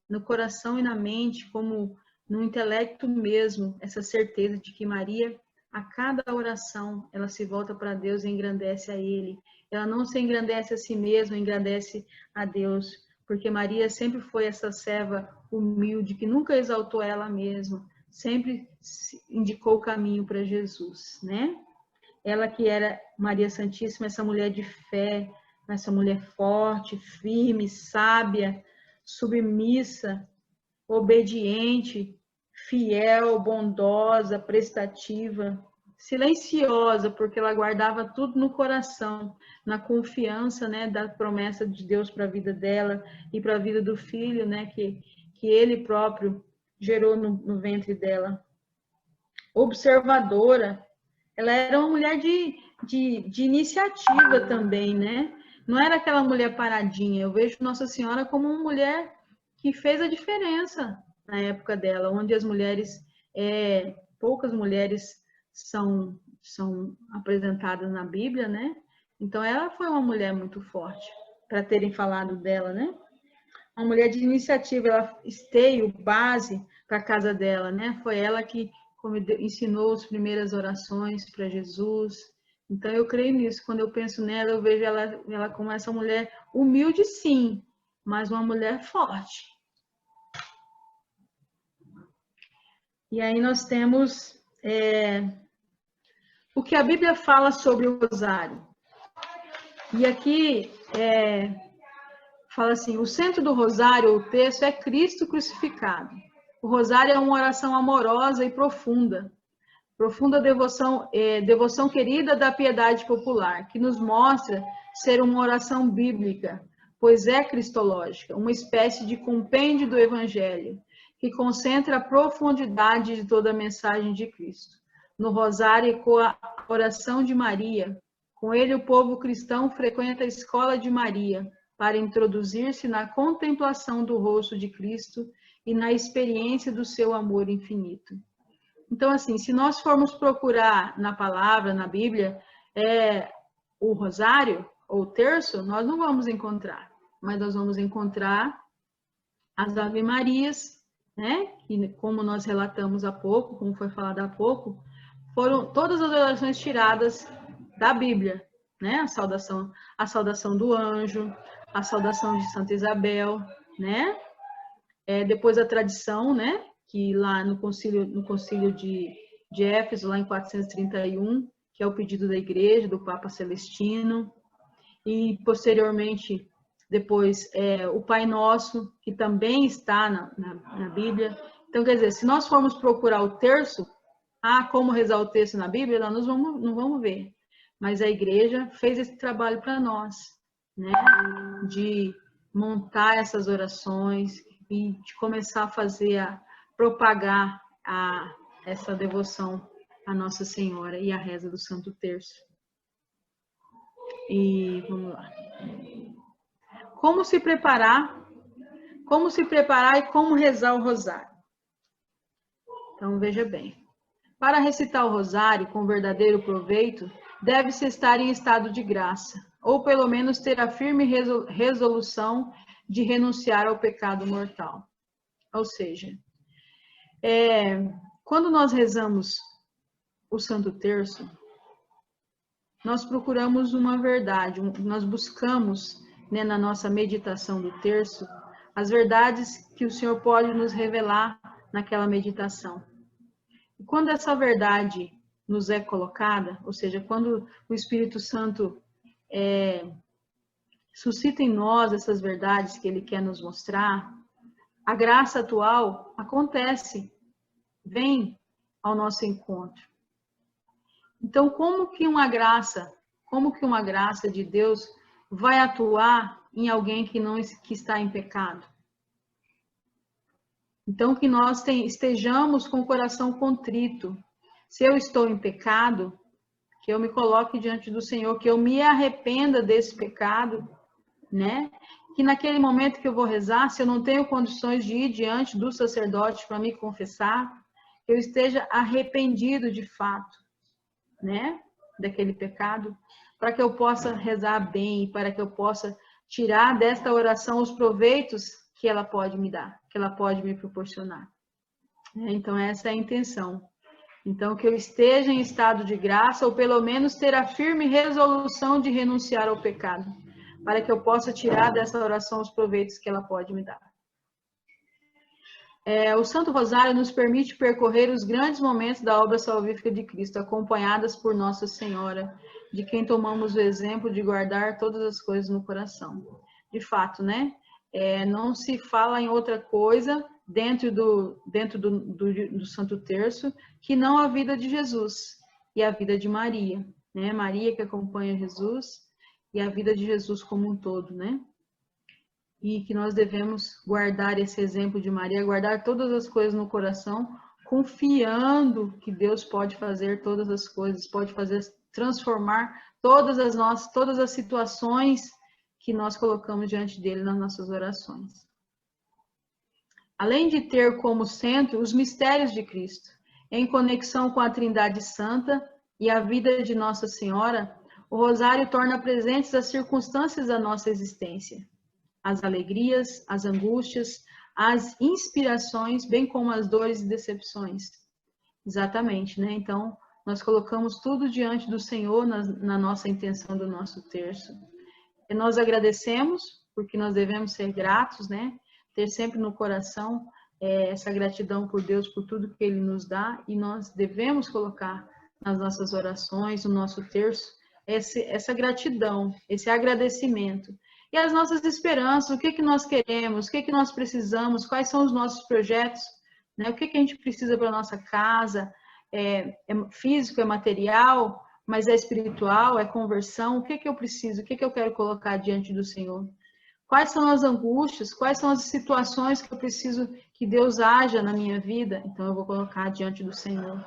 No coração e na mente, como no intelecto mesmo, essa certeza de que Maria, a cada oração, ela se volta para Deus e engrandece a Ele. Ela não se engrandece a si mesma, engrandece a Deus, porque Maria sempre foi essa serva humilde, que nunca exaltou ela mesma, sempre indicou o caminho para Jesus, né? Ela que era Maria Santíssima, essa mulher de fé, essa mulher forte, firme, sábia, submissa, obediente, fiel, bondosa, prestativa, silenciosa, porque ela guardava tudo no coração, na confiança, né, da promessa de Deus para a vida dela e para a vida do filho, né, que ele próprio gerou no ventre dela. Observadora, ela era uma mulher de iniciativa também, né? Não era aquela mulher paradinha. Eu vejo Nossa Senhora como uma mulher que fez a diferença na época dela, onde as mulheres, poucas mulheres são apresentadas na Bíblia, né? Então, ela foi uma mulher muito forte, para terem falado dela, né? Uma mulher de iniciativa, ela esteio, base para a casa dela, né? Foi ela que ensinou as primeiras orações para Jesus. Então, eu creio nisso. Quando eu penso nela, eu vejo ela como essa mulher humilde, sim, mas uma mulher forte. E aí nós temos o que a Bíblia fala sobre o rosário. E aqui fala assim, o centro do rosário, o texto, é Cristo crucificado. O rosário é uma oração amorosa e profunda. Profunda devoção, devoção querida da piedade popular, que nos mostra ser uma oração bíblica, pois é cristológica, uma espécie de compêndio do Evangelho, que concentra a profundidade de toda a mensagem de Cristo. No rosário ecoa a oração de Maria. Com ele, o povo cristão frequenta a escola de Maria, para introduzir-se na contemplação do rosto de Cristo e na experiência do seu amor infinito. Então, assim, se nós formos procurar na palavra, na Bíblia, o rosário ou o terço, nós não vamos encontrar, mas nós vamos encontrar as Ave Marias, né? Que, como nós relatamos há pouco, como foi falado há pouco, foram todas as orações tiradas da Bíblia, né? A saudação do anjo, a saudação de Santa Isabel, né? Depois a tradição, né? Que lá no concílio de Éfeso, lá em 431, que é o pedido da igreja, do Papa Celestino, e posteriormente, depois, o Pai Nosso, que também está na Bíblia. Então, quer dizer, se nós formos procurar o terço, como rezar o texto na Bíblia, nós não vamos ver. Mas a igreja fez esse trabalho para nós, né? De montar essas orações e de começar a propagar essa devoção à Nossa Senhora e a reza do Santo Terço. E vamos lá. Como se preparar e como rezar o rosário. Então, veja bem. Para recitar o rosário com verdadeiro proveito, deve-se estar em estado de graça, ou pelo menos ter a firme resolução de renunciar ao pecado mortal. Ou seja, quando nós rezamos o Santo Terço, nós procuramos uma verdade, nós buscamos, né, na nossa meditação do terço, as verdades que o Senhor pode nos revelar naquela meditação. E quando essa verdade nos é colocada, ou seja, quando o Espírito Santo suscita em nós essas verdades que Ele quer nos mostrar, a graça atual acontece, vem ao nosso encontro. Então, como que uma graça de Deus vai atuar em alguém que está em pecado? Então, que nós estejamos com o coração contrito. Se eu estou em pecado, que eu me coloque diante do Senhor, que eu me arrependa desse pecado, né? Que naquele momento que eu vou rezar, se eu não tenho condições de ir diante do sacerdote para me confessar, que eu esteja arrependido de fato, né? Daquele pecado, para que eu possa rezar bem, para que eu possa tirar desta oração os proveitos que ela pode me dar, que ela pode me proporcionar. Então, essa é a intenção. Então, que eu esteja em estado de graça, ou pelo menos ter a firme resolução de renunciar ao pecado, para que eu possa tirar dessa oração os proveitos que ela pode me dar. O Santo Rosário nos permite percorrer os grandes momentos da obra salvífica de Cristo, acompanhadas por Nossa Senhora, de quem tomamos o exemplo de guardar todas as coisas no coração. De fato, né? Não se fala em outra coisa dentro do Santo Terço que não a vida de Jesus e a vida de Maria, né? Maria que acompanha Jesus e a vida de Jesus como um todo, né? E que nós devemos guardar esse exemplo de Maria, guardar todas as coisas no coração, confiando que Deus pode fazer todas as coisas, pode transformar todas as situações que nós colocamos diante dele nas nossas orações. Além de ter como centro os mistérios de Cristo, em conexão com a Trindade Santa e a vida de Nossa Senhora, o Rosário torna presentes as circunstâncias da nossa existência, as alegrias, as angústias, as inspirações, bem como as dores e decepções. Exatamente, né? Então, nós colocamos tudo diante do Senhor na nossa intenção do nosso terço. E nós agradecemos, porque nós devemos ser gratos, né? Ter sempre no coração essa gratidão por Deus, por tudo que Ele nos dá, e nós devemos colocar nas nossas orações, no nosso terço, essa gratidão, esse agradecimento. E as nossas esperanças, o que nós queremos, o que nós precisamos, quais são os nossos projetos, né? O que a gente precisa para a nossa casa, é físico, é material, mas é espiritual, é conversão, o que eu preciso, o que eu quero colocar diante do Senhor. Quais são as angústias, quais são as situações que eu preciso que Deus haja na minha vida, então eu vou colocar diante do Senhor.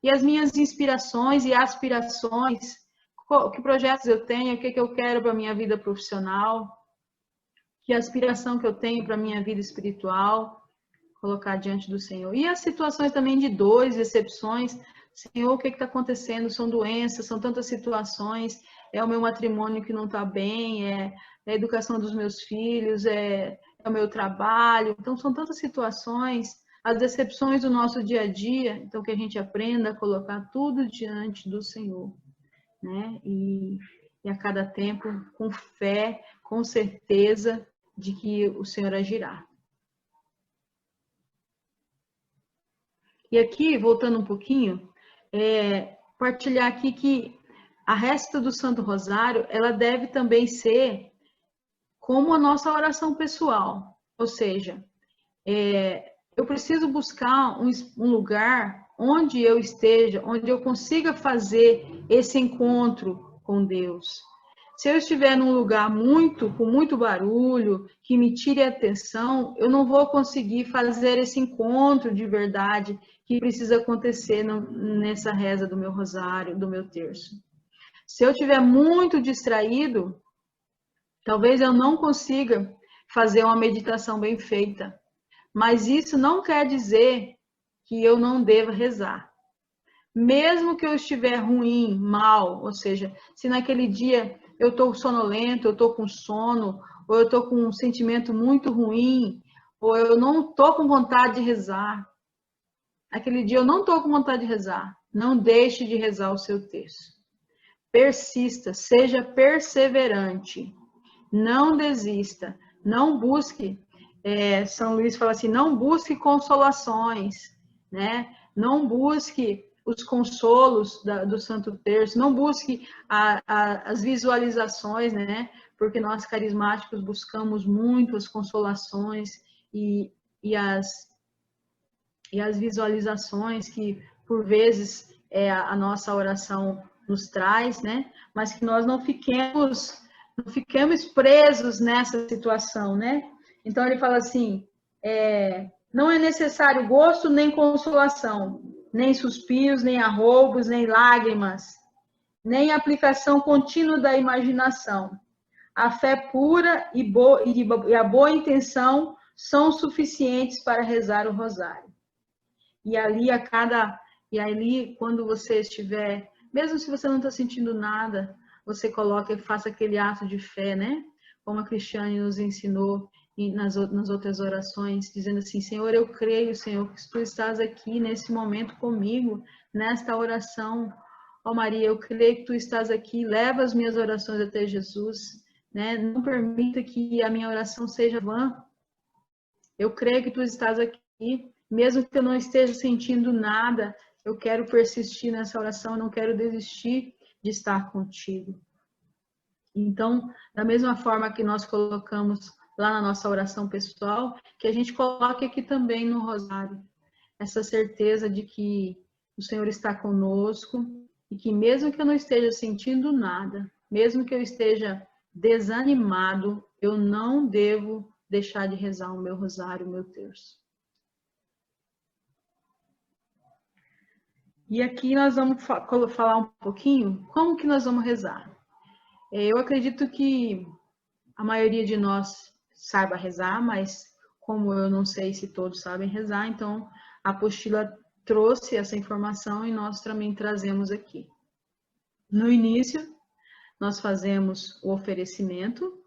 E as minhas inspirações e aspirações, que projetos eu tenho, o que eu quero para a minha vida profissional, que aspiração que eu tenho para a minha vida espiritual, colocar diante do Senhor. E as situações também de dores, decepções, Senhor, o que está acontecendo? São doenças, são tantas situações, é o meu matrimônio que não está bem, é a educação dos meus filhos, é o meu trabalho, então são tantas situações, as decepções do nosso dia a dia, então que a gente aprenda a colocar tudo diante do Senhor, né? E a cada tempo, com fé, com certeza de que o Senhor agirá. E aqui, voltando um pouquinho, partilhar aqui que a resta do Santo Rosário, ela deve também ser como a nossa oração pessoal, ou seja, eu preciso buscar um lugar onde eu esteja, onde eu consiga fazer esse encontro com Deus. Se eu estiver num lugar com muito barulho, que me tire a atenção, eu não vou conseguir fazer esse encontro de verdade que precisa acontecer nessa reza do meu rosário, do meu terço. Se eu estiver muito distraído, talvez eu não consiga fazer uma meditação bem feita. Mas isso não quer dizer que eu não deva rezar. Mesmo que eu estiver ruim, mal, ou seja, se naquele dia eu estou sonolento, eu estou com sono, ou eu estou com um sentimento muito ruim, ou eu não estou com vontade de rezar. Aquele dia eu não estou com vontade de rezar. Não deixe de rezar o seu terço. Persista, seja perseverante. Não desista. Não busque. São Luís fala assim, não busque consolações, né? Não busque os consolos do Santo Terço, não busque as visualizações, né? Porque nós carismáticos buscamos muito as consolações e as visualizações que, por vezes, a nossa oração nos traz, né? Mas que nós não fiquemos presos nessa situação, né? Então, ele fala assim, não é necessário gosto nem consolação, nem suspiros, nem arroubos, nem lágrimas, nem aplicação contínua da imaginação. A fé pura e a boa intenção são suficientes para rezar o rosário. E ali, quando você estiver, mesmo se você não está sentindo nada, você coloca e faça aquele ato de fé, né? Como a Cristiane nos ensinou nas outras orações, dizendo assim, Senhor, eu creio, Senhor, que tu estás aqui nesse momento comigo, nesta oração. Ó Maria, eu creio que tu estás aqui, leva as minhas orações até Jesus, né? Não permita que a minha oração seja vã. Eu creio que tu estás aqui, mesmo que eu não esteja sentindo nada, eu quero persistir nessa oração, eu não quero desistir de estar contigo. Então, da mesma forma que nós colocamos lá na nossa oração pessoal, que a gente coloque aqui também no rosário, essa certeza de que o Senhor está conosco e que mesmo que eu não esteja sentindo nada, mesmo que eu esteja desanimado, eu não devo deixar de rezar o meu rosário, o meu terço. E aqui nós vamos falar um pouquinho como que nós vamos rezar. Eu acredito que a maioria de nós saiba rezar, mas como eu não sei se todos sabem rezar, então a apostila trouxe essa informação e nós também trazemos aqui. No início, nós fazemos o oferecimento.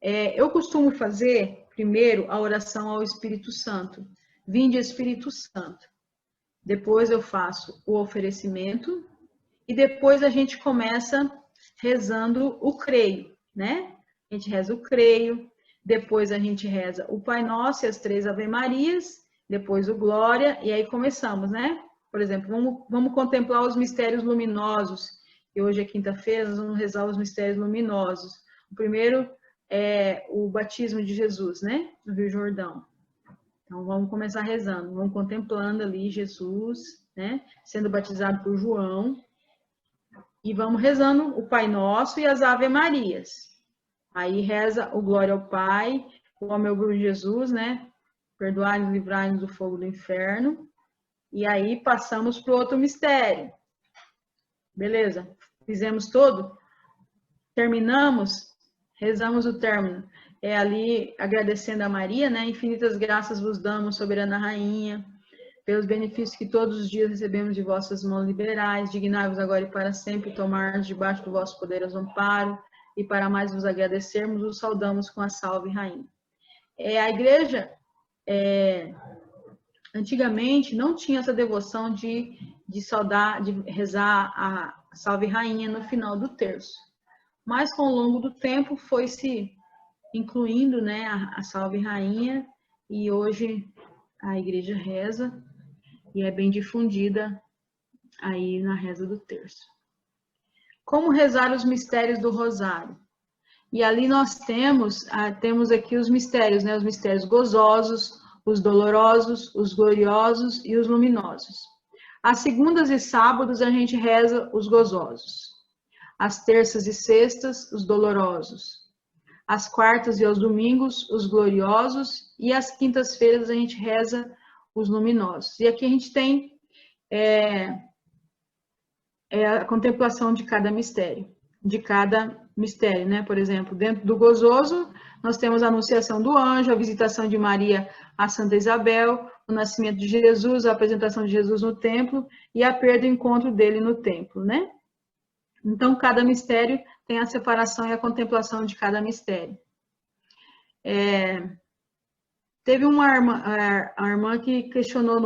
Eu costumo fazer primeiro a oração ao Espírito Santo. Vinde Espírito Santo. Depois eu faço o oferecimento e depois a gente começa rezando o creio, né? A gente reza o creio, depois a gente reza o Pai Nosso e as 3 Ave-Marias, depois o Glória, e aí começamos, né? Por exemplo, vamos contemplar os mistérios luminosos, e hoje é quinta-feira, nós vamos rezar os mistérios luminosos. O primeiro o batismo de Jesus, né? No Rio Jordão. Então, vamos começar rezando. Vamos contemplando ali Jesus, né? Sendo batizado por João. E vamos rezando o Pai Nosso e as Ave Marias. Aí reza o Glória ao Pai, o meu Guru Jesus, né? Perdoai-nos, livrai-nos do fogo do inferno. E aí passamos para o outro mistério. Beleza? Fizemos todo? Terminamos? Rezamos o término. É ali agradecendo a Maria, né? Infinitas graças vos damos, soberana rainha, pelos benefícios que todos os dias recebemos de vossas mãos liberais. Dignai-vos agora e para sempre tomar debaixo do vosso poderoso amparo. E para mais vos agradecermos, os saudamos com a salve rainha. A igreja, antigamente, não tinha essa devoção de saudar, de rezar a salve rainha no final do terço. Mas com o longo do tempo foi se incluindo, né, a salve rainha, e hoje a igreja reza e é bem difundida aí na reza do terço. Como rezar os mistérios do rosário? E ali nós temos aqui os mistérios, né, os mistérios gozosos, os dolorosos, os gloriosos e os luminosos. Às segundas e sábados a gente reza os gozosos. Às terças e sextas, os dolorosos. Às quartas e aos domingos, os gloriosos. E às quintas-feiras a gente reza os luminosos. E aqui a gente tem a contemplação de cada mistério. Né? Por exemplo, dentro do gozoso, nós temos a anunciação do anjo, a visitação de Maria a Santa Isabel, o nascimento de Jesus, a apresentação de Jesus no templo e a perda e encontro dele no templo, né? Então, cada mistério tem a separação e a contemplação de cada mistério. Teve uma irmã que questionou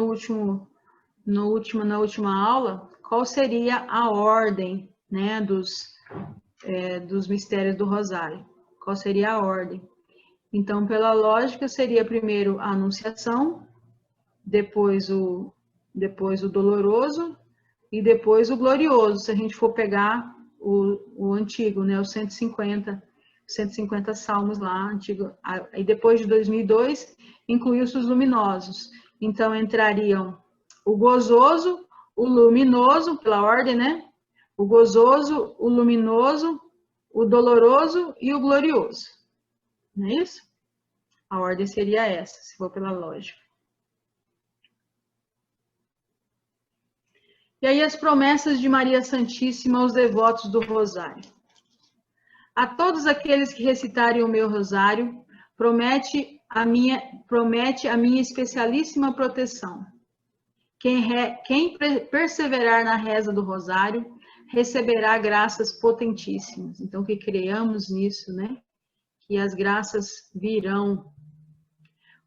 na última aula qual seria a ordem, né, dos mistérios do Rosário. Qual seria a ordem? Então, pela lógica, seria primeiro a Anunciação, depois o doloroso e depois o glorioso, se a gente for pegar o antigo, né, os 150 salmos lá, antigo. Aí depois de 2002, incluiu-se os luminosos. Então, entrariam o gozoso, o luminoso, pela ordem, né? O gozoso, o luminoso, o doloroso e o glorioso. Não é isso? A ordem seria essa, se for pela lógica. E aí as promessas de Maria Santíssima aos devotos do Rosário. A todos aqueles que recitarem o meu Rosário, promete a minha especialíssima proteção. Quem perseverar na reza do Rosário, receberá graças potentíssimas. Então, que creiamos nisso, né? Que as graças virão.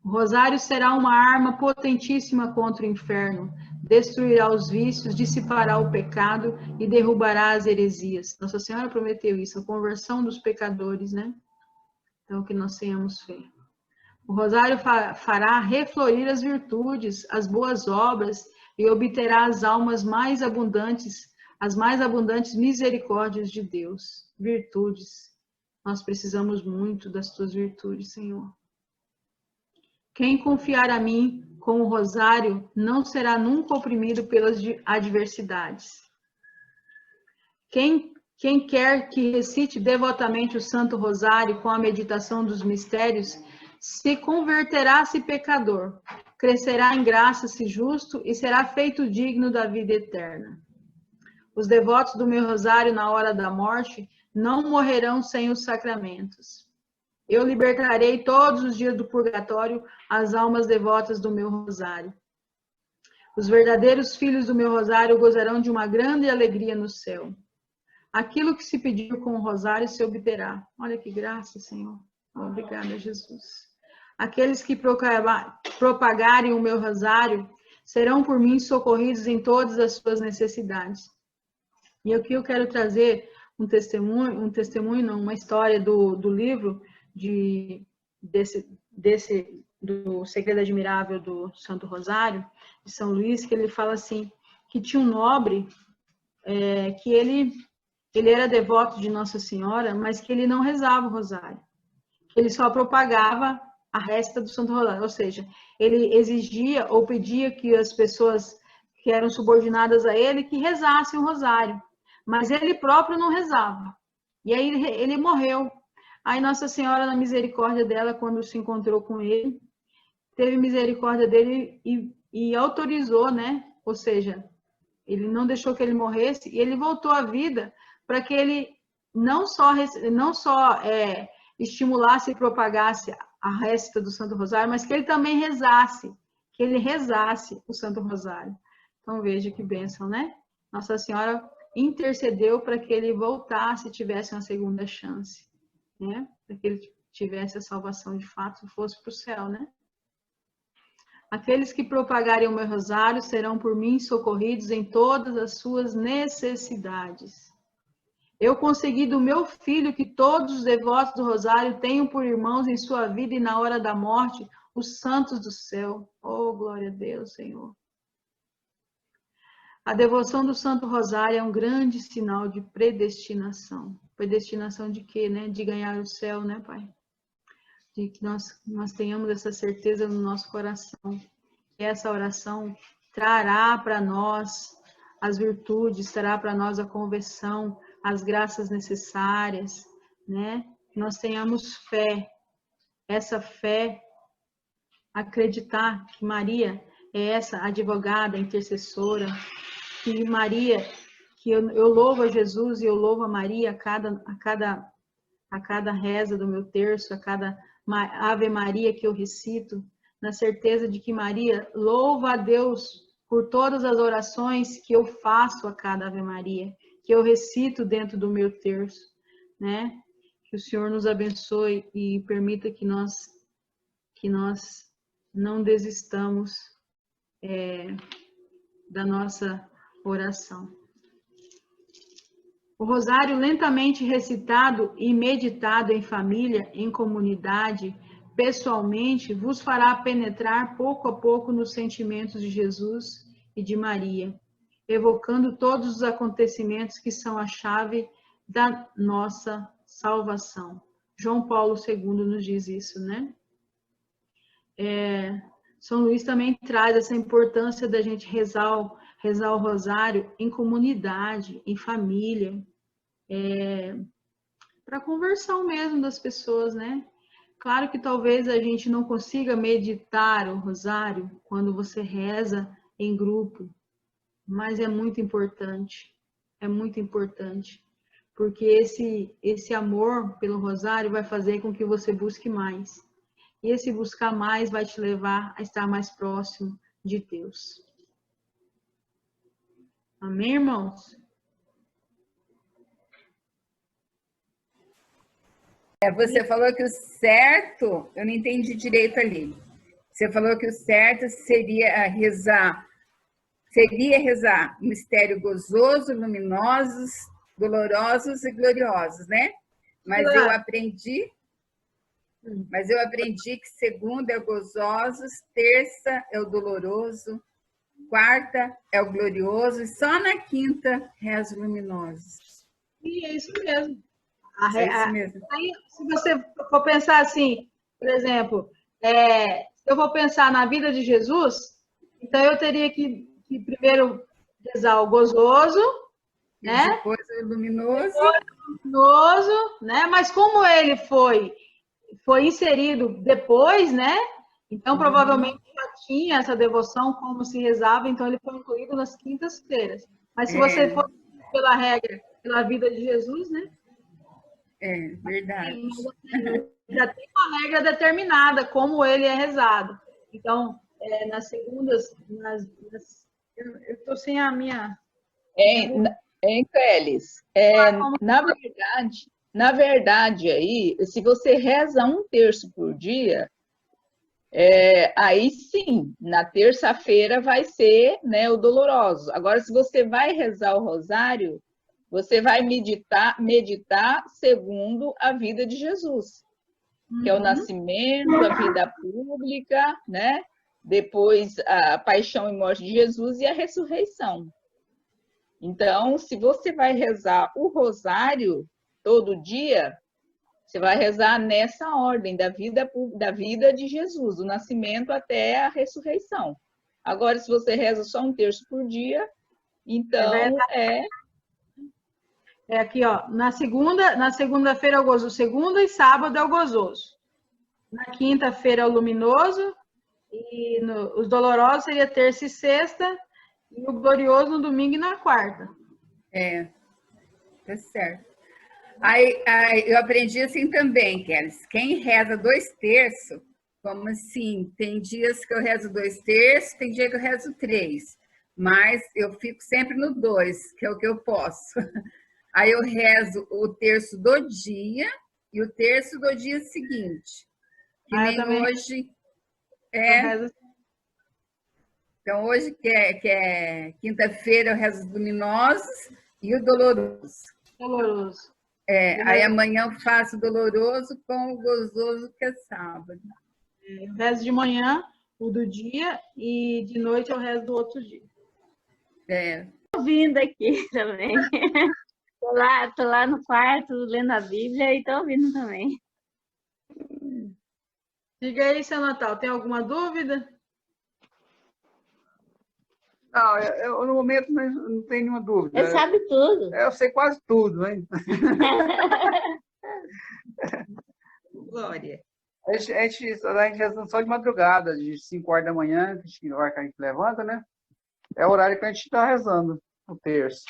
O Rosário será uma arma potentíssima contra o inferno, destruirá os vícios, dissipará o pecado e derrubará as heresias. Nossa Senhora prometeu isso, a conversão dos pecadores, né? Então, que nós tenhamos fé. O Rosário fará reflorir as virtudes, as boas obras e obterá as mais abundantes misericórdias de Deus. Virtudes. Nós precisamos muito das tuas virtudes, Senhor. Quem confiar a mim com o Rosário não será nunca oprimido pelas adversidades. Quem quer que recite devotamente o Santo Rosário com a meditação dos mistérios, se converterá-se pecador, crescerá em graça-se justo e será feito digno da vida eterna. Os devotos do meu Rosário na hora da morte não morrerão sem os sacramentos. Eu libertarei todos os dias do purgatório as almas devotas do meu Rosário. Os verdadeiros filhos do meu Rosário gozarão de uma grande alegria no céu. Aquilo que se pedir com o Rosário se obterá. Olha que graça, Senhor. Obrigada, Jesus. Aqueles que propagarem o meu Rosário serão por mim socorridos em todas as suas necessidades. E aqui eu quero trazer uma história do livro do Segredo Admirável do Santo Rosário, de São Luís, que ele fala assim, que tinha um nobre, que ele era devoto de Nossa Senhora, mas que ele não rezava o Rosário. ele só propagava a resta do Santo Rosário, ou seja, ele exigia ou pedia que as pessoas que eram subordinadas a ele que rezassem o rosário, mas ele próprio não rezava. E aí ele morreu. Aí Nossa Senhora, na misericórdia dela, quando se encontrou com ele, teve misericórdia dele e autorizou, né? Ou seja, ele não deixou que ele morresse e ele voltou à vida para que ele não só estimulasse e propagasse a resta do Santo Rosário, mas que ele também rezasse, que ele rezasse o Santo Rosário. Então veja que bênção, né? Nossa Senhora intercedeu para que ele voltasse e tivesse uma segunda chance, né? Para que ele tivesse a salvação de fato e fosse para o céu, né? Aqueles que propagarem o meu rosário serão por mim socorridos em todas as suas necessidades. Eu consegui do meu filho que todos os devotos do rosário tenham por irmãos em sua vida e na hora da morte os santos do céu. Oh, glória a Deus, Senhor. A devoção do Santo Rosário é um grande sinal de predestinação. Predestinação de quê, né? De ganhar o céu, né, Pai? De que nós tenhamos essa certeza no nosso coração. Que essa oração trará para nós as virtudes, trará para nós a conversão, as graças necessárias, né? Que nós tenhamos fé. Essa fé, acreditar que Maria é essa advogada, intercessora, que Maria, que eu louvo a Jesus e eu louvo a Maria a cada reza do meu terço, a cada Ave Maria que eu recito, na certeza de que Maria louva a Deus por todas as orações que eu faço a cada Ave Maria, que eu recito dentro do meu terço, né? Que o Senhor nos abençoe e permita que nós não desistamos da nossa oração. O rosário lentamente recitado e meditado em família, em comunidade, pessoalmente, vos fará penetrar pouco a pouco nos sentimentos de Jesus e de Maria, evocando todos os acontecimentos que são a chave da nossa salvação. João Paulo II nos diz isso, né? São Luís também traz essa importância da gente rezar o rosário em comunidade, em família, para a conversão mesmo das pessoas, né? Claro que talvez a gente não consiga meditar o rosário quando você reza em grupo, mas é muito importante, porque esse amor pelo rosário vai fazer com que você busque mais. E esse buscar mais vai te levar a estar mais próximo de Deus. Amém, irmãos? Você falou que o certo, eu não entendi direito ali. Você falou que o certo seria rezar mistério gozoso, luminosos, dolorosos e gloriosos, né? Mas eu aprendi que segunda é o gozosos, terça é o doloroso, quarta é o glorioso e só na quinta rezo luminosos. E é isso mesmo. É isso mesmo. Aí, se você for pensar assim, por exemplo, se eu vou pensar na vida de Jesus, então eu teria que primeiro rezar o gozoso, né? Depois o luminoso. Né? Mas como ele foi inserido depois, né? Então, provavelmente já tinha essa devoção, como se rezava, então ele foi incluído nas quintas-feiras. Mas se você for pela regra, pela vida de Jesus, né? É, verdade. Já tem uma regra determinada, como ele é rezado. Então, nas segundas, eu estou sem a minha... Clélis, na verdade, aí, se você reza um terço por dia, aí sim, na terça-feira vai ser, né, o doloroso. Agora, se você vai rezar o rosário, você vai meditar segundo a vida de Jesus, que é o nascimento, a vida pública, né? Depois a paixão e morte de Jesus e a ressurreição. Então, se você vai rezar o rosário todo dia, Você vai rezar nessa ordem, da vida de Jesus, do nascimento até a ressurreição. Agora, se você reza só um terço por dia, então É aqui, ó, na segunda-feira é o gozoso, segunda e sábado é o gozoso. Na quinta-feira é o luminoso, e os dolorosos seria terça e sexta, e o glorioso no domingo e na quarta. Tá certo. Aí eu aprendi assim também, Kelly. Quem reza 2/3, como assim? Tem dias que eu rezo 2/3, tem dia que eu rezo 3, mas eu fico sempre no 2, que é o que eu posso. Aí eu rezo o terço do dia e o terço do dia seguinte. Que nem hoje Então, hoje, que é quinta-feira, eu rezo os luminosos e o doloroso. Doloroso. Aí amanhã eu faço o doloroso com o gozoso, que é sábado. Eu rezo de manhã o do dia e de noite eu rezo do outro dia. Tô ouvindo aqui também. Tô lá no quarto lendo a Bíblia e tô ouvindo também. Diga aí, seu Natal, tem alguma dúvida? Não, eu no momento não tenho nenhuma dúvida. Você sabe tudo. Eu sei quase tudo, hein? Glória. A gente reza só de madrugada, de 5 horas da manhã, que a hora que a gente levanta, né? É o horário que a gente está rezando, o terço.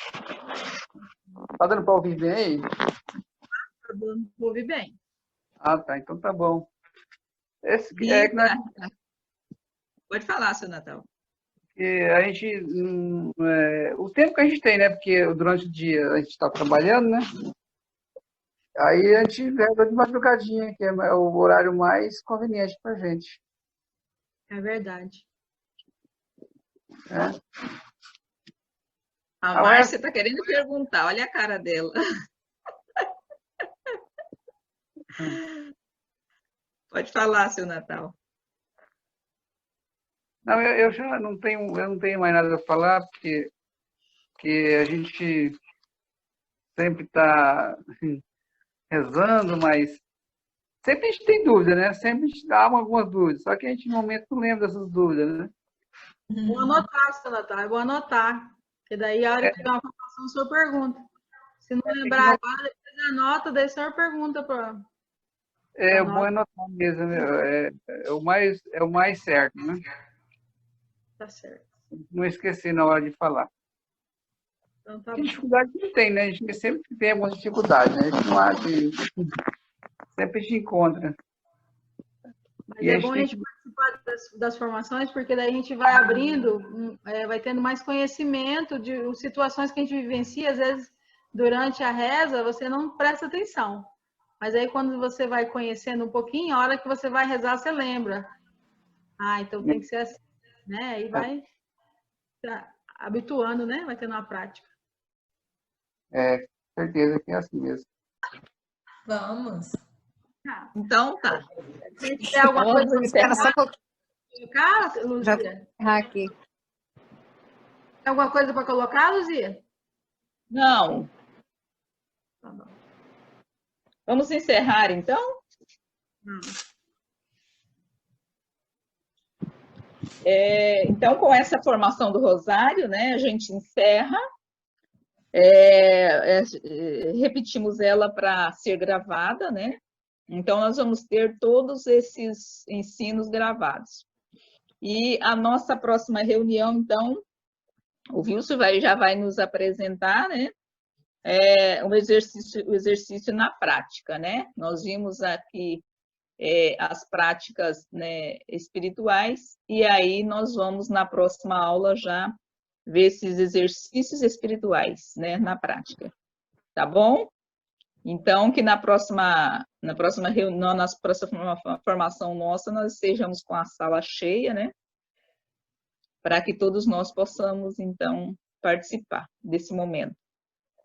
Tá dando para ouvir bem aí? Tá dando para ouvir bem. Ah, tá. Então tá bom. Pode falar, seu Natal. A gente, o tempo que a gente tem, né? Porque durante o dia a gente está trabalhando, né? Aí a gente reza de madrugadinha, que é o horário mais conveniente para a gente. É verdade. A Márcia está querendo perguntar, olha a cara dela. Pode falar, seu Natal. Não, eu já não tenho mais nada a falar, porque a gente sempre está rezando, mas sempre a gente tem dúvida, né? Sempre a gente dá algumas dúvidas, só que a gente no momento não lembra dessas dúvidas, né? Vou anotar, seu Natal, eu vou anotar, porque daí a hora que tiver uma informação, o senhor pergunta. Se não lembrar agora, depois anota, daí o senhor pergunta para... Eu vou anotar mesmo, é o mais certo, né? Tá certo. Não esquecer na hora de falar. Então, tá Que bom. dificuldade não tem, né? A gente sempre tem algumas dificuldades, né? A gente não acha, sempre a gente encontra. Mas é bom a gente participar das formações, porque daí a gente vai abrindo, vai tendo mais conhecimento de situações que a gente vivencia. Às vezes, durante a reza, você não presta atenção. Mas aí, quando você vai conhecendo um pouquinho, a hora que você vai rezar, você lembra. Ah, então tem que ser assim, né? Aí vai habituando, né? Vai tendo uma prática. Certeza que é assim mesmo. Vamos. Então, tá. Se tiver alguma coisa Só colocar, Luzia? aqui. Tem alguma coisa para colocar, Luzia? Não. Tá bom. Vamos encerrar, então? Então, com essa formação do Rosário, né, a gente encerra. Repetimos ela para ser gravada, né? Então, nós vamos ter todos esses ensinos gravados. E a nossa próxima reunião, então, o Wilson já vai nos apresentar, né? O exercício na prática, né? Nós vimos aqui as práticas, né, espirituais, e aí nós vamos, na próxima aula, já ver esses exercícios espirituais, né, na prática. Tá bom? Então, que na próxima reunião, na próxima formação nossa, nós estejamos com a sala cheia, né? Para que todos nós possamos, então, participar desse momento.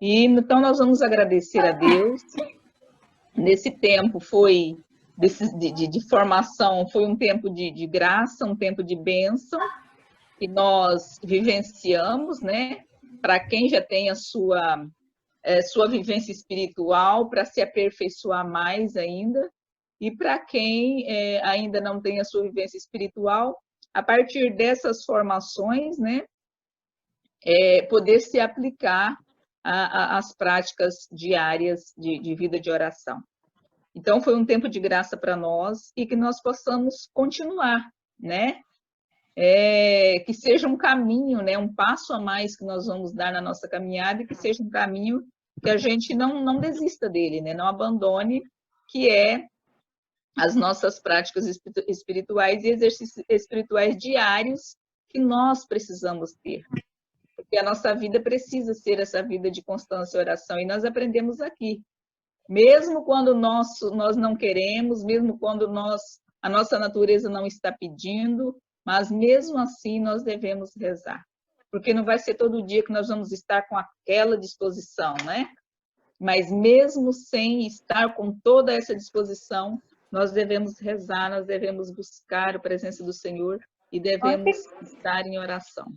E, então, nós vamos agradecer a Deus. Nesse tempo de formação, foi um tempo de graça, um tempo de bênção, que nós vivenciamos, né? Para quem já tem a sua sua vivência espiritual para se aperfeiçoar mais ainda. E para quem ainda não tem a sua vivência espiritual, a partir dessas formações, né, poder se aplicar às práticas diárias de vida de oração. Então, foi um tempo de graça para nós e que nós possamos continuar, né? Que seja um caminho, né? Um passo a mais que nós vamos dar na nossa caminhada e que seja um caminho que a gente não desista dele, né? Não abandone, que é as nossas práticas espirituais e exercícios espirituais diários que nós precisamos ter. Porque a nossa vida precisa ser essa vida de constância e oração, e nós aprendemos aqui. Mesmo quando nós não queremos, mesmo quando a nossa natureza não está pedindo, mas mesmo assim nós devemos rezar. Porque não vai ser todo dia que nós vamos estar com aquela disposição, né? Mas mesmo sem estar com toda essa disposição, nós devemos rezar, nós devemos buscar a presença do Senhor e devemos estar em oração.